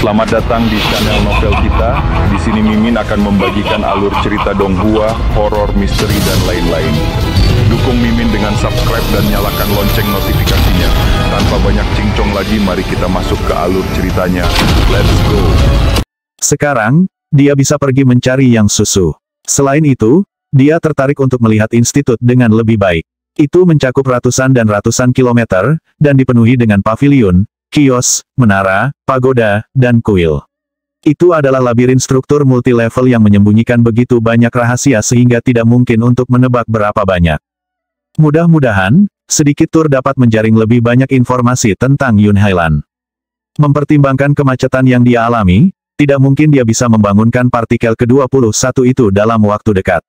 Selamat datang di channel novel kita. Di sini Mimin akan membagikan alur cerita donghua, horor, misteri, dan lain-lain. Dukung Mimin dengan subscribe dan nyalakan lonceng notifikasinya. Tanpa banyak cincong lagi, mari kita masuk ke alur ceritanya. Let's go! Sekarang, dia bisa pergi mencari yang susu. Selain itu, dia tertarik untuk melihat institut dengan lebih baik. Itu mencakup ratusan dan ratusan kilometer, dan dipenuhi dengan pavilion, kios, menara, pagoda, dan kuil. Itu adalah labirin struktur multi-level yang menyembunyikan begitu banyak rahasia sehingga tidak mungkin untuk menebak berapa banyak. Mudah-mudahan, sedikit tur dapat menjaring lebih banyak informasi tentang Yun Hailan. Mempertimbangkan kemacetan yang dia alami, tidak mungkin dia bisa membangunkan partikel ke-21 itu dalam waktu dekat.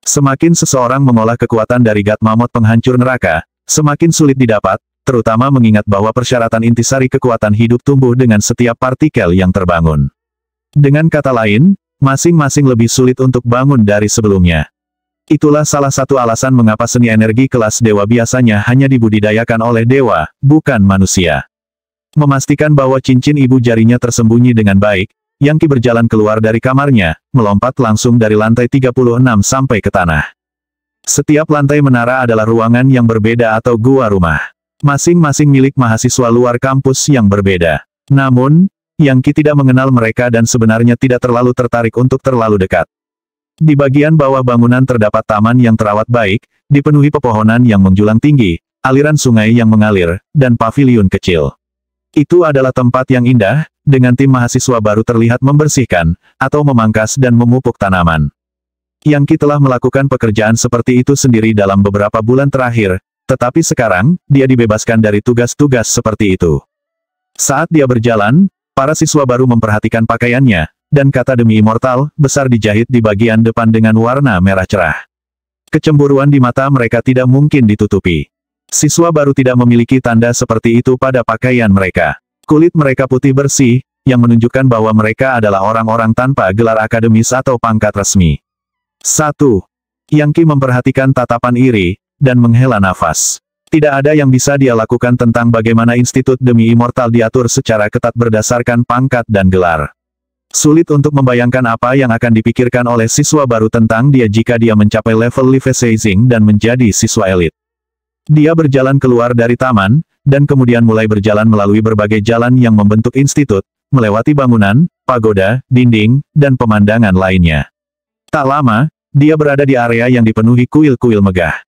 Semakin seseorang mengolah kekuatan dari Gat Mammoth penghancur neraka, semakin sulit didapat, terutama mengingat bahwa persyaratan intisari kekuatan hidup tumbuh dengan setiap partikel yang terbangun. Dengan kata lain, masing-masing lebih sulit untuk bangun dari sebelumnya. Itulah salah satu alasan mengapa seni energi kelas dewa biasanya hanya dibudidayakan oleh dewa, bukan manusia. Memastikan bahwa cincin ibu jarinya tersembunyi dengan baik, Yang Qi berjalan keluar dari kamarnya, melompat langsung dari lantai 36 sampai ke tanah. Setiap lantai menara adalah ruangan yang berbeda atau gua rumah. Masing-masing milik mahasiswa luar kampus yang berbeda. Namun, Yang Qi tidak mengenal mereka dan sebenarnya tidak terlalu tertarik untuk terlalu dekat. Di bagian bawah bangunan terdapat taman yang terawat baik, dipenuhi pepohonan yang menjulang tinggi, aliran sungai yang mengalir, dan pavilion kecil. Itu adalah tempat yang indah, dengan tim mahasiswa baru terlihat membersihkan, atau memangkas dan memupuk tanaman. Yang Qi telah melakukan pekerjaan seperti itu sendiri dalam beberapa bulan terakhir, tetapi sekarang, dia dibebaskan dari tugas-tugas seperti itu. Saat dia berjalan, para siswa baru memperhatikan pakaiannya, dan kata demi immortal, besar dijahit di bagian depan dengan warna merah cerah. Kecemburuan di mata mereka tidak mungkin ditutupi. Siswa baru tidak memiliki tanda seperti itu pada pakaian mereka. Kulit mereka putih bersih, yang menunjukkan bahwa mereka adalah orang-orang tanpa gelar akademis atau pangkat resmi. 1. Yang Qi memperhatikan tatapan iri, dan menghela nafas. Tidak ada yang bisa dia lakukan tentang bagaimana institut demi immortal diatur secara ketat berdasarkan pangkat dan gelar. Sulit untuk membayangkan apa yang akan dipikirkan oleh siswa baru tentang dia jika dia mencapai level Leviathan dan menjadi siswa elit. Dia berjalan keluar dari taman, dan kemudian mulai berjalan melalui berbagai jalan yang membentuk institut, melewati bangunan, pagoda, dinding, dan pemandangan lainnya. Tak lama, dia berada di area yang dipenuhi kuil-kuil megah.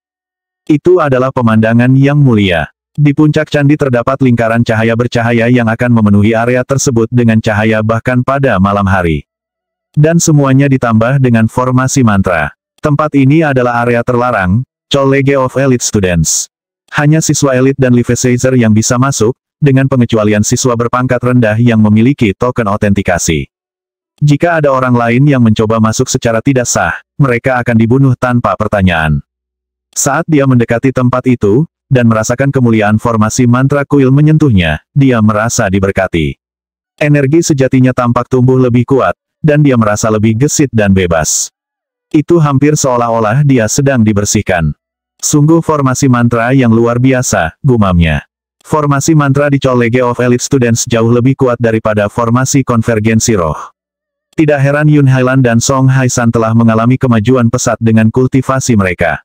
Itu adalah pemandangan yang mulia. Di puncak candi terdapat lingkaran cahaya bercahaya yang akan memenuhi area tersebut dengan cahaya bahkan pada malam hari. Dan semuanya ditambah dengan formasi mantra. Tempat ini adalah area terlarang, College of Elite Students. Hanya siswa elit dan Leviathan yang bisa masuk, dengan pengecualian siswa berpangkat rendah yang memiliki token autentikasi. Jika ada orang lain yang mencoba masuk secara tidak sah, mereka akan dibunuh tanpa pertanyaan. Saat dia mendekati tempat itu, dan merasakan kemuliaan formasi mantra kuil menyentuhnya, dia merasa diberkati. Energi sejatinya tampak tumbuh lebih kuat, dan dia merasa lebih gesit dan bebas. Itu hampir seolah-olah dia sedang dibersihkan. Sungguh formasi mantra yang luar biasa, gumamnya. Formasi mantra di College of Elite Students jauh lebih kuat daripada formasi konvergensi roh. Tidak heran Yun Hailan dan Song Haisan telah mengalami kemajuan pesat dengan kultivasi mereka.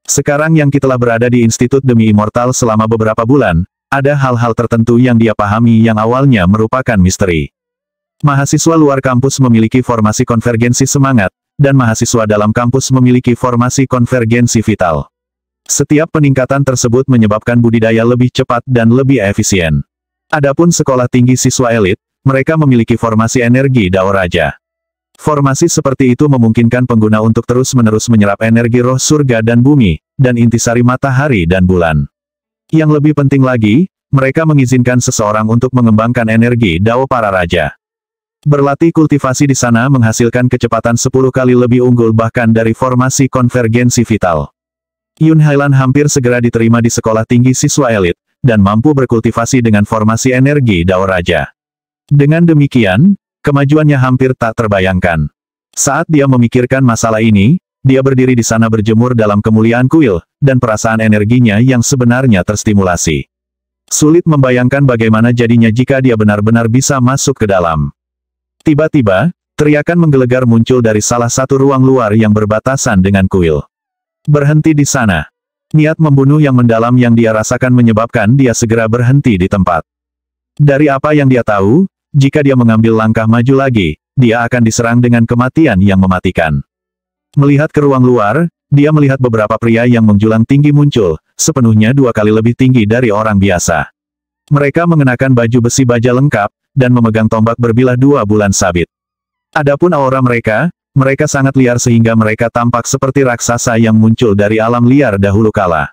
Sekarang Yang Qi telah berada di Institut Demi Immortal selama beberapa bulan, ada hal-hal tertentu yang dia pahami yang awalnya merupakan misteri. Mahasiswa luar kampus memiliki formasi konvergensi semangat, dan mahasiswa dalam kampus memiliki formasi konvergensi vital. Setiap peningkatan tersebut menyebabkan budidaya lebih cepat dan lebih efisien. Adapun sekolah tinggi siswa elit, mereka memiliki formasi energi Dao Raja. Formasi seperti itu memungkinkan pengguna untuk terus-menerus menyerap energi roh surga dan bumi, dan intisari matahari dan bulan. Yang lebih penting lagi, mereka mengizinkan seseorang untuk mengembangkan energi Dao para raja. Berlatih kultivasi di sana menghasilkan kecepatan 10 kali lebih unggul bahkan dari formasi konvergensi vital. Yun Hailan hampir segera diterima di sekolah tinggi siswa elit, dan mampu berkultivasi dengan formasi energi Dao Raja. Dengan demikian, kemajuannya hampir tak terbayangkan. Saat dia memikirkan masalah ini, dia berdiri di sana berjemur dalam kemuliaan kuil, dan perasaan energinya yang sebenarnya terstimulasi. Sulit membayangkan bagaimana jadinya jika dia benar-benar bisa masuk ke dalam. Tiba-tiba, teriakan menggelegar muncul dari salah satu ruang luar yang berbatasan dengan kuil. Berhenti di sana. Niat membunuh yang mendalam yang dia rasakan menyebabkan dia segera berhenti di tempat. Dari apa yang dia tahu, jika dia mengambil langkah maju lagi, dia akan diserang dengan kematian yang mematikan. Melihat ke ruang luar, dia melihat beberapa pria yang menjulang tinggi muncul, sepenuhnya 2 kali lebih tinggi dari orang biasa. Mereka mengenakan baju besi baja lengkap, dan memegang tombak berbilah 2 bulan sabit. Adapun aura mereka sangat liar sehingga mereka tampak seperti raksasa yang muncul dari alam liar dahulu kala.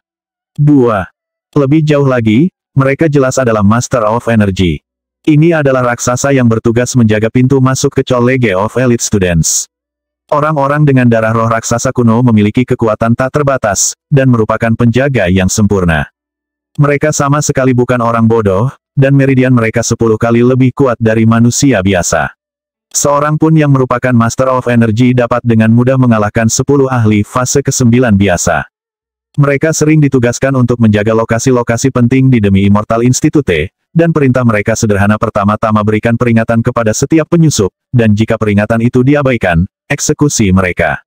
2. Lebih jauh lagi, mereka jelas adalah Master of Energy. Ini adalah raksasa yang bertugas menjaga pintu masuk ke College of Elite Students. Orang-orang dengan darah roh raksasa kuno memiliki kekuatan tak terbatas, dan merupakan penjaga yang sempurna. Mereka sama sekali bukan orang bodoh, dan meridian mereka 10 kali lebih kuat dari manusia biasa. Seorang pun yang merupakan Master of Energy dapat dengan mudah mengalahkan 10 ahli fase ke-9 biasa. Mereka sering ditugaskan untuk menjaga lokasi-lokasi penting di Demi Immortal Institute, dan perintah mereka sederhana: pertama-tama berikan peringatan kepada setiap penyusup, dan jika peringatan itu diabaikan, eksekusi mereka.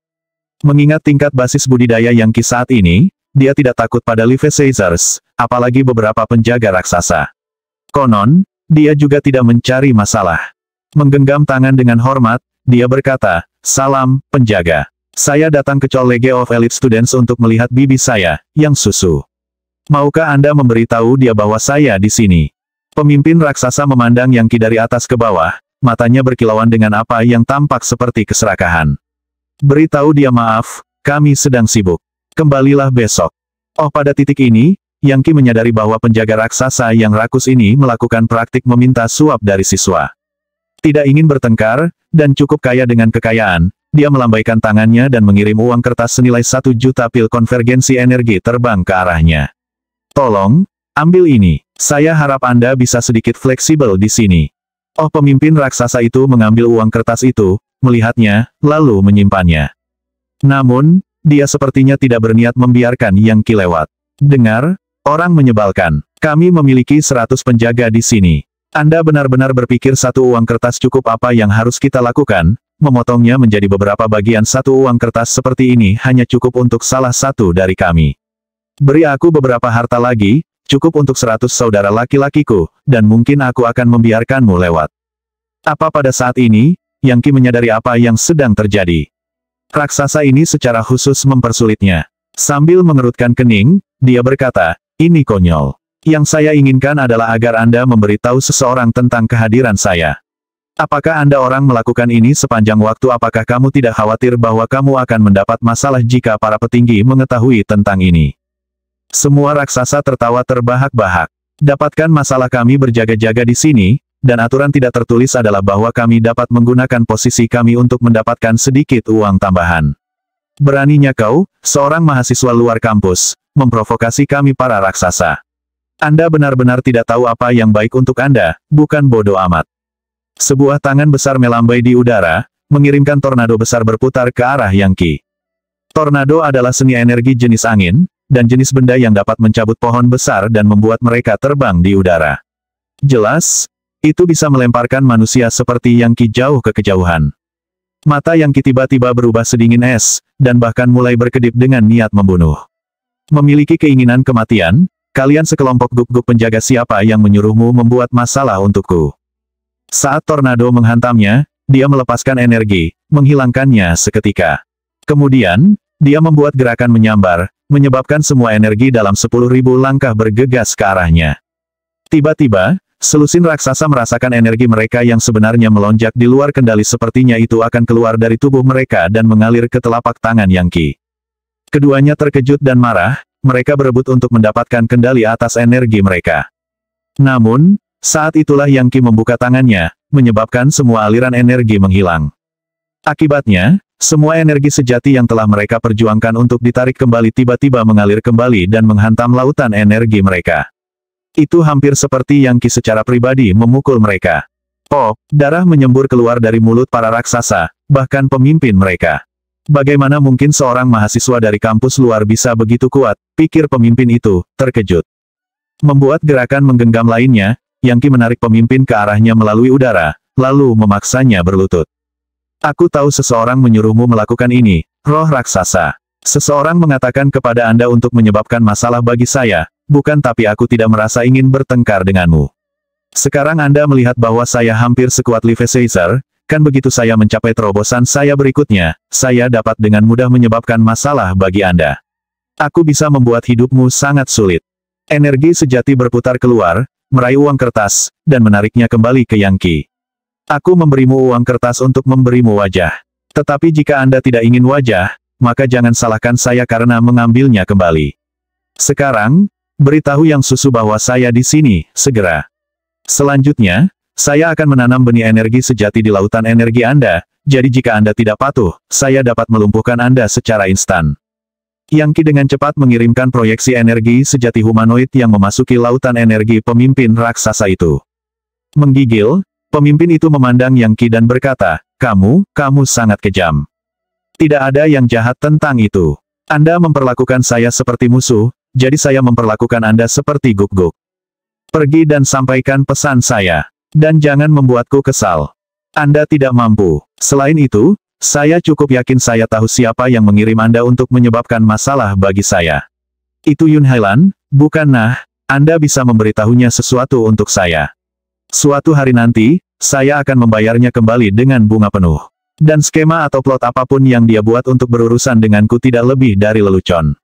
Mengingat tingkat basis budidaya Yangki saat ini, dia tidak takut pada Live Caesars, apalagi beberapa penjaga raksasa. Konon, dia juga tidak mencari masalah. Menggenggam tangan dengan hormat, dia berkata, "Salam, penjaga. Saya datang ke College of Elite Students untuk melihat bibi saya, yang susu. Maukah Anda memberitahu dia bahwa saya di sini?" Pemimpin raksasa memandang Yangki dari atas ke bawah, matanya berkilauan dengan apa yang tampak seperti keserakahan. "Beritahu dia maaf, kami sedang sibuk. Kembalilah besok." Oh, pada titik ini, Yangki menyadari bahwa penjaga raksasa yang rakus ini melakukan praktik meminta suap dari siswa. Tidak ingin bertengkar, dan cukup kaya dengan kekayaan, dia melambaikan tangannya dan mengirim uang kertas senilai 1 juta pil konvergensi energi terbang ke arahnya. "Tolong, ambil ini. Saya harap Anda bisa sedikit fleksibel di sini." Oh, pemimpin raksasa itu mengambil uang kertas itu, melihatnya, lalu menyimpannya. Namun, dia sepertinya tidak berniat membiarkan Yangki lewat. "Dengar, orang menyebalkan. Kami memiliki 100 penjaga di sini. Anda benar-benar berpikir satu uang kertas cukup? Apa yang harus kita lakukan? Memotongnya menjadi beberapa bagian. Satu uang kertas seperti ini hanya cukup untuk salah satu dari kami. Beri aku beberapa harta lagi, cukup untuk 100 saudara laki-lakiku, dan mungkin aku akan membiarkanmu lewat." Apa pada saat ini, Yangki menyadari apa yang sedang terjadi. Raksasa ini secara khusus mempersulitnya. Sambil mengerutkan kening, dia berkata, "Ini konyol. Yang saya inginkan adalah agar Anda memberitahu seseorang tentang kehadiran saya. Apakah Anda orang melakukan ini sepanjang waktu? Apakah kamu tidak khawatir bahwa kamu akan mendapat masalah jika para petinggi mengetahui tentang ini?" Semua raksasa tertawa terbahak-bahak. "Dapatkan masalah? Kami berjaga-jaga di sini, dan aturan tidak tertulis adalah bahwa kami dapat menggunakan posisi kami untuk mendapatkan sedikit uang tambahan. Beraninya kau, seorang mahasiswa luar kampus, memprovokasi kami para raksasa. Anda benar-benar tidak tahu apa yang baik untuk Anda, bukan? Bodoh amat." Sebuah tangan besar melambai di udara, mengirimkan tornado besar berputar ke arah Yangki. Tornado adalah seni energi jenis angin, dan jenis benda yang dapat mencabut pohon besar dan membuat mereka terbang di udara. Jelas, itu bisa melemparkan manusia seperti Yangki jauh ke kejauhan. Mata Yangki tiba-tiba berubah sedingin es, dan bahkan mulai berkedip dengan niat membunuh. Memiliki keinginan kematian, kalian sekelompok guk-guk penjaga. Siapa yang menyuruhmu membuat masalah untukku? Saat tornado menghantamnya, dia melepaskan energi, menghilangkannya seketika. Kemudian, dia membuat gerakan menyambar, menyebabkan semua energi dalam 10.000 langkah bergegas ke arahnya. Tiba-tiba, selusin raksasa merasakan energi mereka yang sebenarnya melonjak di luar kendali. Sepertinya itu akan keluar dari tubuh mereka dan mengalir ke telapak tangan Yangki. Keduanya terkejut dan marah, mereka berebut untuk mendapatkan kendali atas energi mereka. Namun, saat itulah Yangki membuka tangannya, menyebabkan semua aliran energi menghilang. Akibatnya, semua energi sejati yang telah mereka perjuangkan untuk ditarik kembali tiba-tiba mengalir kembali dan menghantam lautan energi mereka. Itu hampir seperti Yangki secara pribadi memukul mereka. Pop, darah menyembur keluar dari mulut para raksasa, bahkan pemimpin mereka. Bagaimana mungkin seorang mahasiswa dari kampus luar bisa begitu kuat, pikir pemimpin itu, terkejut. Membuat gerakan menggenggam lainnya, Yang Qi menarik pemimpin ke arahnya melalui udara, lalu memaksanya berlutut. Aku tahu seseorang menyuruhmu melakukan ini, roh raksasa. Seseorang mengatakan kepada Anda untuk menyebabkan masalah bagi saya, bukan, tapi aku tidak merasa ingin bertengkar denganmu. Sekarang Anda melihat bahwa saya hampir sekuat Levi Caesar, kan begitu saya mencapai terobosan saya berikutnya, saya dapat dengan mudah menyebabkan masalah bagi Anda. Aku bisa membuat hidupmu sangat sulit. Energi sejati berputar keluar, meraih uang kertas, dan menariknya kembali ke Yang Qi. Aku memberimu uang kertas untuk memberimu wajah. Tetapi jika Anda tidak ingin wajah, maka jangan salahkan saya karena mengambilnya kembali. Sekarang, beritahu Yang Susu bahwa saya di sini, segera. Selanjutnya, saya akan menanam benih energi sejati di lautan energi Anda, jadi jika Anda tidak patuh, saya dapat melumpuhkan Anda secara instan. Yang Qi dengan cepat mengirimkan proyeksi energi sejati humanoid yang memasuki lautan energi pemimpin raksasa itu. Menggigil, pemimpin itu memandang Yang Qi dan berkata, kamu sangat kejam. Tidak ada yang jahat tentang itu. Anda memperlakukan saya seperti musuh, jadi saya memperlakukan Anda seperti guk-guk. Pergi dan sampaikan pesan saya. Dan jangan membuatku kesal. Anda tidak mampu. Selain itu, saya cukup yakin saya tahu siapa yang mengirim Anda untuk menyebabkan masalah bagi saya. Itu Yun Hailan, bukan? Nah, Anda bisa memberitahunya sesuatu untuk saya. Suatu hari nanti, saya akan membayarnya kembali dengan bunga penuh. Dan skema atau plot apapun yang dia buat untuk berurusan denganku tidak lebih dari lelucon.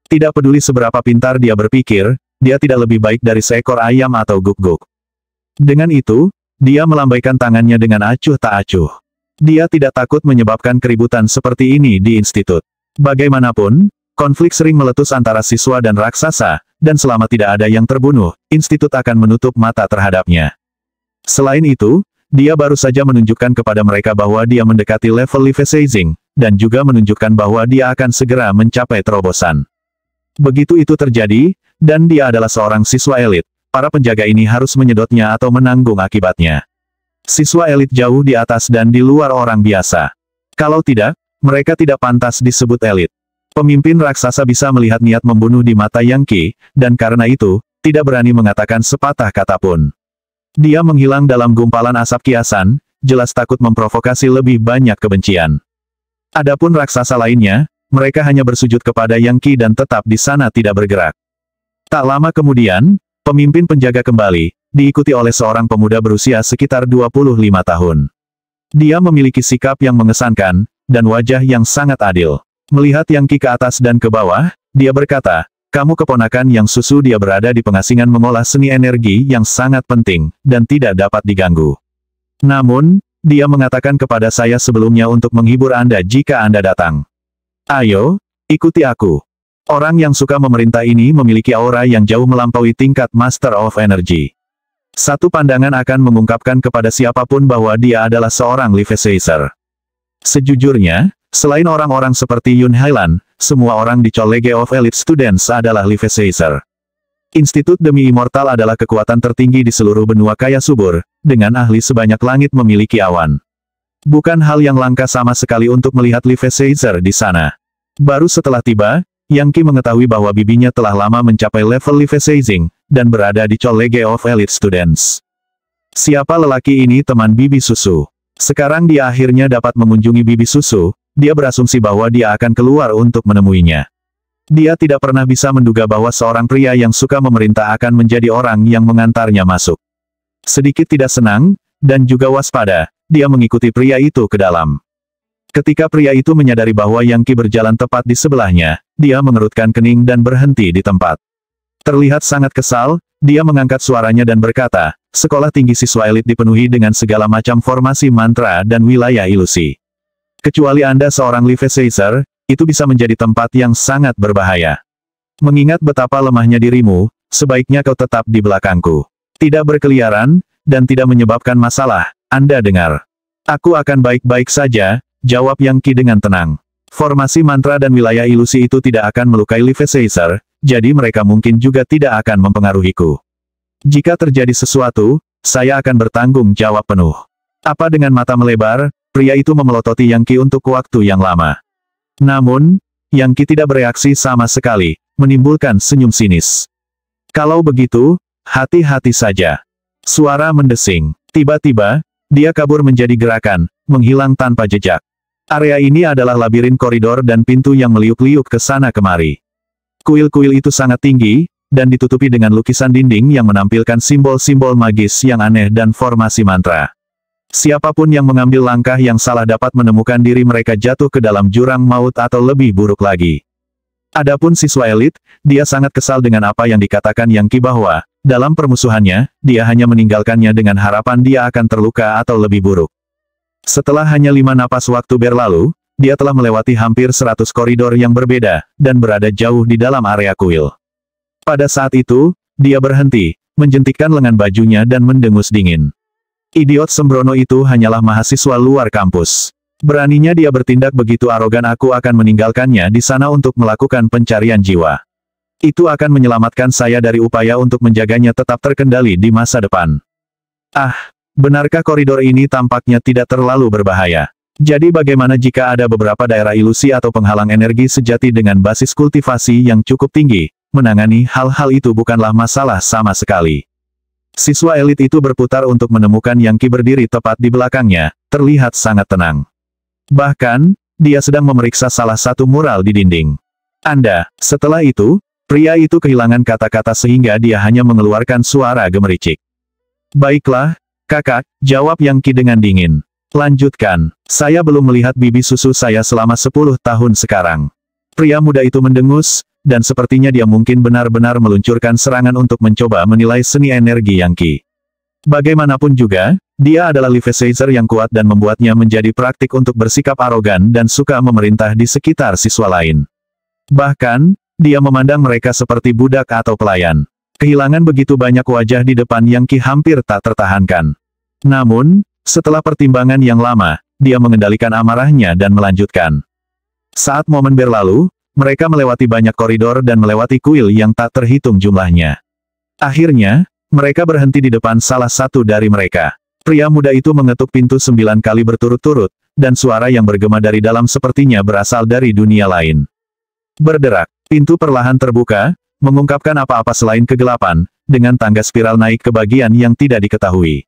Tidak peduli seberapa pintar dia berpikir, dia tidak lebih baik dari seekor ayam atau guk-guk. Dengan itu, dia melambaikan tangannya dengan acuh tak acuh. Dia tidak takut menyebabkan keributan seperti ini di institut. Bagaimanapun, konflik sering meletus antara siswa dan raksasa, dan selama tidak ada yang terbunuh, institut akan menutup mata terhadapnya. Selain itu, dia baru saja menunjukkan kepada mereka bahwa dia mendekati level Levi Caesar, dan juga menunjukkan bahwa dia akan segera mencapai terobosan. Begitu itu terjadi, dan dia adalah seorang siswa elit, para penjaga ini harus menyedotnya atau menanggung akibatnya. Siswa elit jauh di atas dan di luar orang biasa. Kalau tidak, mereka tidak pantas disebut elit. Pemimpin raksasa bisa melihat niat membunuh di mata Yang Qi, dan karena itu, tidak berani mengatakan sepatah kata pun. Dia menghilang dalam gumpalan asap kiasan, jelas takut memprovokasi lebih banyak kebencian. Adapun raksasa lainnya, mereka hanya bersujud kepada Yang Qi dan tetap di sana tidak bergerak. Tak lama kemudian, pemimpin penjaga kembali, diikuti oleh seorang pemuda berusia sekitar 25 tahun. Dia memiliki sikap yang mengesankan, dan wajah yang sangat adil. Melihat Yang Qi ke atas dan ke bawah, dia berkata, kamu keponakan Yang Susu. Dia berada di pengasingan mengolah seni energi yang sangat penting, dan tidak dapat diganggu. Namun, dia mengatakan kepada saya sebelumnya untuk menghibur Anda jika Anda datang. Ayo, ikuti aku. Orang yang suka memerintah ini memiliki aura yang jauh melampaui tingkat Master of Energy. Satu pandangan akan mengungkapkan kepada siapapun bahwa dia adalah seorang Levi Caesar. Sejujurnya, selain orang-orang seperti Yun Hailan, semua orang di College of Elite Students adalah Levi Caesar. Institut Demi Immortal adalah kekuatan tertinggi di seluruh benua kaya subur, dengan ahli sebanyak langit memiliki awan. Bukan hal yang langka sama sekali untuk melihat Levi Caesar di sana. Baru setelah tiba, Yang Qi mengetahui bahwa bibinya telah lama mencapai level Levi Caesar, dan berada di College of Elite Students. Siapa lelaki ini? Teman bibi susu. Sekarang dia akhirnya dapat mengunjungi bibi susu, dia berasumsi bahwa dia akan keluar untuk menemuinya. Dia tidak pernah bisa menduga bahwa seorang pria yang suka memerintah akan menjadi orang yang mengantarnya masuk. Sedikit tidak senang, dan juga waspada, dia mengikuti pria itu ke dalam. Ketika pria itu menyadari bahwa Yang Qi berjalan tepat di sebelahnya, dia mengerutkan kening dan berhenti di tempat. Terlihat sangat kesal, dia mengangkat suaranya dan berkata, sekolah tinggi siswa elit dipenuhi dengan segala macam formasi mantra dan wilayah ilusi. Kecuali Anda seorang Levi Caesar, itu bisa menjadi tempat yang sangat berbahaya. Mengingat betapa lemahnya dirimu, sebaiknya kau tetap di belakangku. Tidak berkeliaran, dan tidak menyebabkan masalah. Anda dengar. Aku akan baik-baik saja, jawab Yang Qi dengan tenang. Formasi mantra dan wilayah ilusi itu tidak akan melukai Levi Caesar, jadi mereka mungkin juga tidak akan mempengaruhiku. Jika terjadi sesuatu, saya akan bertanggung jawab penuh. Apa dengan mata melebar, pria itu memelototi Yang Qi untuk waktu yang lama. Namun, Yang Qi tidak bereaksi sama sekali, menimbulkan senyum sinis. Kalau begitu, hati-hati saja. Suara mendesing. Tiba-tiba, dia kabur menjadi gerakan, menghilang tanpa jejak. Area ini adalah labirin koridor dan pintu yang meliuk-liuk ke sana kemari. Kuil-kuil itu sangat tinggi, dan ditutupi dengan lukisan dinding yang menampilkan simbol-simbol magis yang aneh dan formasi mantra. Siapapun yang mengambil langkah yang salah dapat menemukan diri mereka jatuh ke dalam jurang maut atau lebih buruk lagi. Adapun siswa elit, dia sangat kesal dengan apa yang dikatakan Yang Qi bahwa, dalam permusuhannya, dia hanya meninggalkannya dengan harapan dia akan terluka atau lebih buruk. Setelah hanya 5 napas waktu berlalu, dia telah melewati hampir 100 koridor yang berbeda, dan berada jauh di dalam area kuil. Pada saat itu, dia berhenti, menjentikkan lengan bajunya dan mendengus dingin. Idiot sembrono itu hanyalah mahasiswa luar kampus. Beraninya dia bertindak begitu arogan, aku akan meninggalkannya di sana untuk melakukan pencarian jiwa. Itu akan menyelamatkan saya dari upaya untuk menjaganya tetap terkendali di masa depan. Ah, benarkah koridor ini tampaknya tidak terlalu berbahaya? Jadi bagaimana jika ada beberapa daerah ilusi atau penghalang energi sejati dengan basis kultivasi yang cukup tinggi? Menangani hal-hal itu bukanlah masalah sama sekali. Siswa elit itu berputar untuk menemukan Yang Qi berdiri tepat di belakangnya, terlihat sangat tenang. Bahkan, dia sedang memeriksa salah satu mural di dinding. Setelah itu, pria itu kehilangan kata-kata sehingga dia hanya mengeluarkan suara gemericik. Baiklah, kakak, jawab Yang Qi dengan dingin. Lanjutkan, saya belum melihat bibi susu saya selama 10 tahun sekarang. Pria muda itu mendengus, dan sepertinya dia mungkin benar-benar meluncurkan serangan untuk mencoba menilai seni energi Yang Qi. Bagaimanapun juga, dia adalah Levisazer yang kuat dan membuatnya menjadi praktik untuk bersikap arogan dan suka memerintah di sekitar siswa lain. Bahkan, dia memandang mereka seperti budak atau pelayan. Kehilangan begitu banyak wajah di depan Yang Qi hampir tak tertahankan. Namun, setelah pertimbangan yang lama, dia mengendalikan amarahnya dan melanjutkan. Saat momen berlalu, mereka melewati banyak koridor dan melewati kuil yang tak terhitung jumlahnya. Akhirnya, mereka berhenti di depan salah satu dari mereka. Pria muda itu mengetuk pintu 9 kali berturut-turut, dan suara yang bergema dari dalam sepertinya berasal dari dunia lain. Berderak, pintu perlahan terbuka, mengungkapkan apa-apa selain kegelapan, dengan tangga spiral naik ke bagian yang tidak diketahui.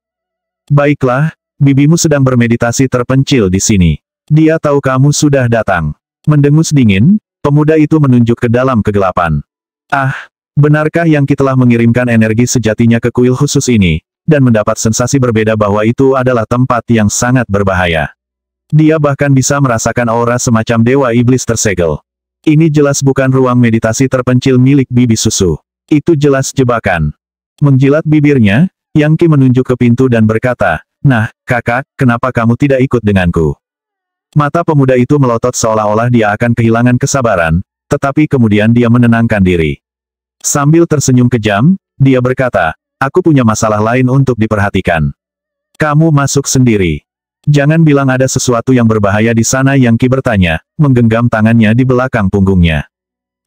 Baiklah, bibimu sedang bermeditasi terpencil di sini. Dia tahu kamu sudah datang. Mendengus dingin, pemuda itu menunjuk ke dalam kegelapan. Ah, benarkah Yang Qi telah mengirimkan energi sejatinya ke kuil khusus ini, dan mendapat sensasi berbeda bahwa itu adalah tempat yang sangat berbahaya. Dia bahkan bisa merasakan aura semacam dewa iblis tersegel. Ini jelas bukan ruang meditasi terpencil milik bibi susu. Itu jelas jebakan. Menjilat bibirnya, Yang Qi menunjuk ke pintu dan berkata, "Nah, kakak, kenapa kamu tidak ikut denganku?" Mata pemuda itu melotot seolah-olah dia akan kehilangan kesabaran, tetapi kemudian dia menenangkan diri. Sambil tersenyum kejam, dia berkata, "Aku punya masalah lain untuk diperhatikan. Kamu masuk sendiri. Jangan bilang ada sesuatu yang berbahaya di sana." Yang Qi bertanya, menggenggam tangannya di belakang punggungnya.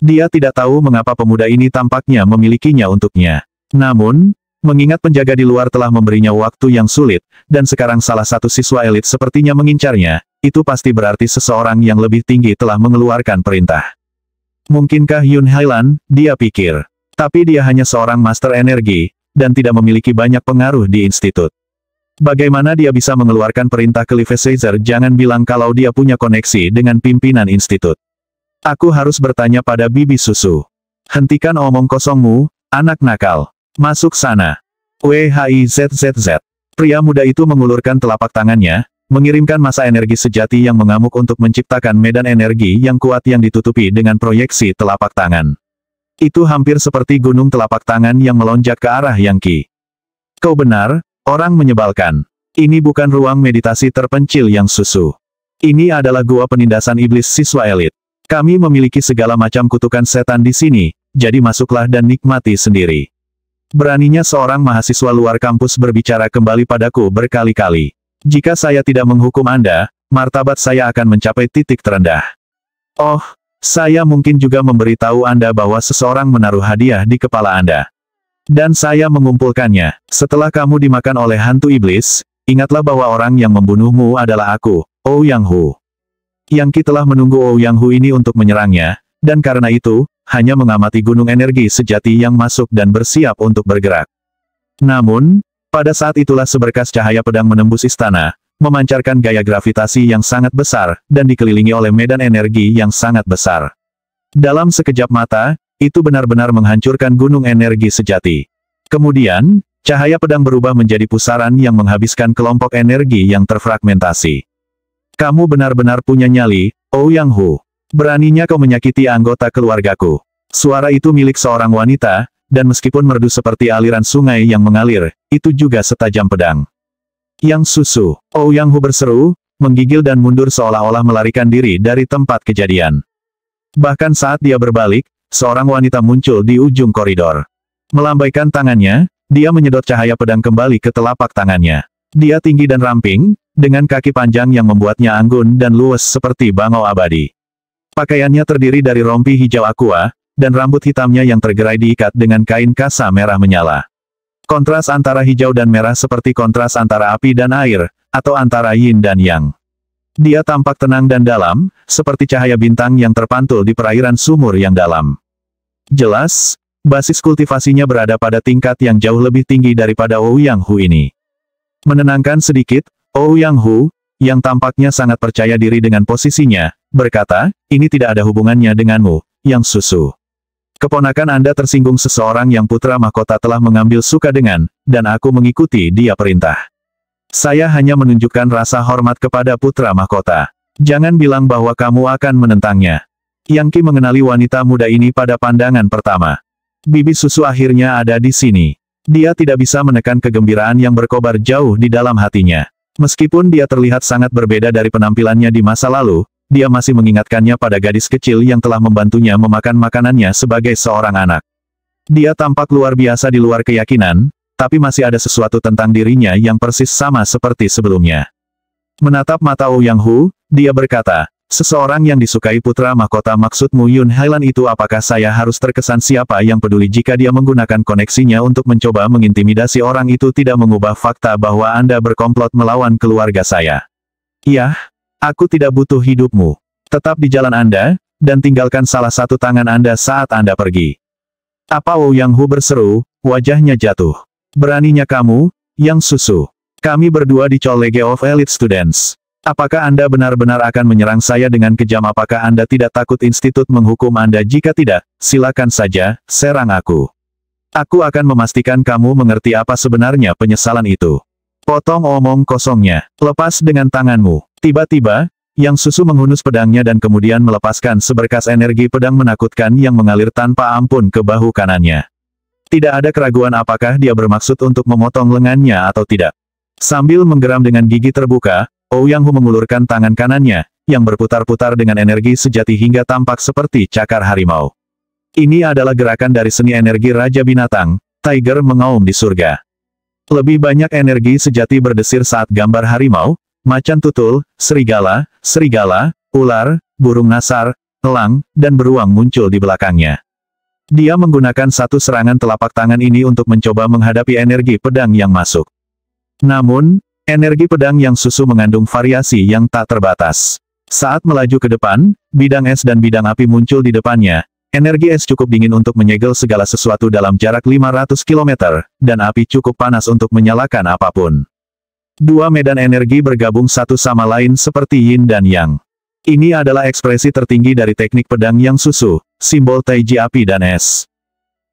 Dia tidak tahu mengapa pemuda ini tampaknya memilikinya untuknya. Namun, mengingat penjaga di luar telah memberinya waktu yang sulit, dan sekarang salah satu siswa elit sepertinya mengincarnya, itu pasti berarti seseorang yang lebih tinggi telah mengeluarkan perintah. Mungkinkah Yun Hailan, dia pikir. Tapi dia hanya seorang master energi, dan tidak memiliki banyak pengaruh di institut. Bagaimana dia bisa mengeluarkan perintah ke Levisazer? Jangan bilang kalau dia punya koneksi dengan pimpinan institut. Aku harus bertanya pada bibi susu. Hentikan omong kosongmu, anak nakal. Masuk sana. WHIZZZ. Pria muda itu mengulurkan telapak tangannya, mengirimkan massa energi sejati yang mengamuk untuk menciptakan medan energi yang kuat yang ditutupi dengan proyeksi telapak tangan. Itu hampir seperti gunung telapak tangan yang melonjak ke arah Yang Qi. Kau benar, orang menyebalkan. Ini bukan ruang meditasi terpencil Yang Susu. Ini adalah gua penindasan iblis siswa elit. Kami memiliki segala macam kutukan setan di sini, jadi masuklah dan nikmati sendiri. Beraninya seorang mahasiswa luar kampus berbicara kembali padaku berkali-kali. Jika saya tidak menghukum Anda, martabat saya akan mencapai titik terendah. Oh, saya mungkin juga memberitahu Anda bahwa seseorang menaruh hadiah di kepala Anda. Dan saya mengumpulkannya. Setelah kamu dimakan oleh hantu iblis, ingatlah bahwa orang yang membunuhmu adalah aku, Ouyang Hu. Yang Qi telah menunggu Ouyang Hu ini untuk menyerangnya, dan karena itu, hanya mengamati gunung energi sejati yang masuk dan bersiap untuk bergerak. Namun, pada saat itulah seberkas cahaya pedang menembus istana, memancarkan gaya gravitasi yang sangat besar, dan dikelilingi oleh medan energi yang sangat besar. Dalam sekejap mata, itu benar-benar menghancurkan gunung energi sejati. Kemudian, cahaya pedang berubah menjadi pusaran yang menghabiskan kelompok energi yang terfragmentasi. Kamu benar-benar punya nyali, Ouyang Hu. Beraninya kau menyakiti anggota keluargaku. Suara itu milik seorang wanita, dan meskipun merdu seperti aliran sungai yang mengalir, itu juga setajam pedang. Yang susu, Ouyang Hu berseru, menggigil dan mundur seolah-olah melarikan diri dari tempat kejadian. Bahkan saat dia berbalik, seorang wanita muncul di ujung koridor. Melambaikan tangannya, dia menyedot cahaya pedang kembali ke telapak tangannya. Dia tinggi dan ramping, dengan kaki panjang yang membuatnya anggun dan luwes seperti bangau abadi. Pakaiannya terdiri dari rompi hijau aqua, dan rambut hitamnya yang tergerai diikat dengan kain kasa merah menyala. Kontras antara hijau dan merah seperti kontras antara api dan air, atau antara yin dan yang. Dia tampak tenang dan dalam, seperti cahaya bintang yang terpantul di perairan sumur yang dalam. Jelas, basis kultivasinya berada pada tingkat yang jauh lebih tinggi daripada Ouyang Hu ini. Menenangkan sedikit, Ouyang Hu, yang tampaknya sangat percaya diri dengan posisinya, berkata, ini tidak ada hubungannya denganmu, Yang Susu. Keponakan Anda tersinggung seseorang yang putra mahkota telah mengambil suka dengan, dan aku mengikuti dia perintah. Saya hanya menunjukkan rasa hormat kepada putra mahkota. Jangan bilang bahwa kamu akan menentangnya. Yang Qi mengenali wanita muda ini pada pandangan pertama. Bibi Susu akhirnya ada di sini. Dia tidak bisa menekan kegembiraan yang berkobar jauh di dalam hatinya. Meskipun dia terlihat sangat berbeda dari penampilannya di masa lalu, dia masih mengingatkannya pada gadis kecil yang telah membantunya memakan makanannya sebagai seorang anak. Dia tampak luar biasa di luar keyakinan, tapi masih ada sesuatu tentang dirinya yang persis sama seperti sebelumnya. Menatap mata Ouyang Hu, dia berkata, seseorang yang disukai putra mahkota maksudmu Yun Hailan itu apakah saya harus terkesan siapa yang peduli jika dia menggunakan koneksinya untuk mencoba mengintimidasi orang itu tidak mengubah fakta bahwa Anda berkomplot melawan keluarga saya. Iya, aku tidak butuh hidupmu. Tetap di jalan Anda, dan tinggalkan salah satu tangan Anda saat Anda pergi. Apa Ouyang Hu berseru, wajahnya jatuh. Beraninya kamu, Yang Susu. Kami berdua di College of Elite Students. Apakah Anda benar-benar akan menyerang saya dengan kejam? Apakah Anda tidak takut institut menghukum Anda? Jika tidak, silakan saja, serang aku. Aku akan memastikan kamu mengerti apa sebenarnya penyesalan itu. Potong omong kosongnya. Lepas dengan tanganmu. Tiba-tiba, Yang Susu menghunus pedangnya dan kemudian melepaskan seberkas energi pedang menakutkan yang mengalir tanpa ampun ke bahu kanannya. Tidak ada keraguan apakah dia bermaksud untuk memotong lengannya atau tidak. Sambil menggeram dengan gigi terbuka, Ouyang Hu mengulurkan tangan kanannya, yang berputar-putar dengan energi sejati hingga tampak seperti cakar harimau. Ini adalah gerakan dari seni energi Raja Binatang, Tiger mengaum di surga. Lebih banyak energi sejati berdesir saat gambar harimau, macan tutul, serigala, ular, burung nasar, elang, dan beruang muncul di belakangnya. Dia menggunakan satu serangan telapak tangan ini untuk mencoba menghadapi energi pedang yang masuk. Namun, energi pedang Yang Susu mengandung variasi yang tak terbatas. Saat melaju ke depan, bidang es dan bidang api muncul di depannya. Energi es cukup dingin untuk menyegel segala sesuatu dalam jarak 500 km, dan api cukup panas untuk menyalakan apapun. Dua medan energi bergabung satu sama lain seperti yin dan yang. Ini adalah ekspresi tertinggi dari teknik pedang Yang Susu, simbol taiji api dan es.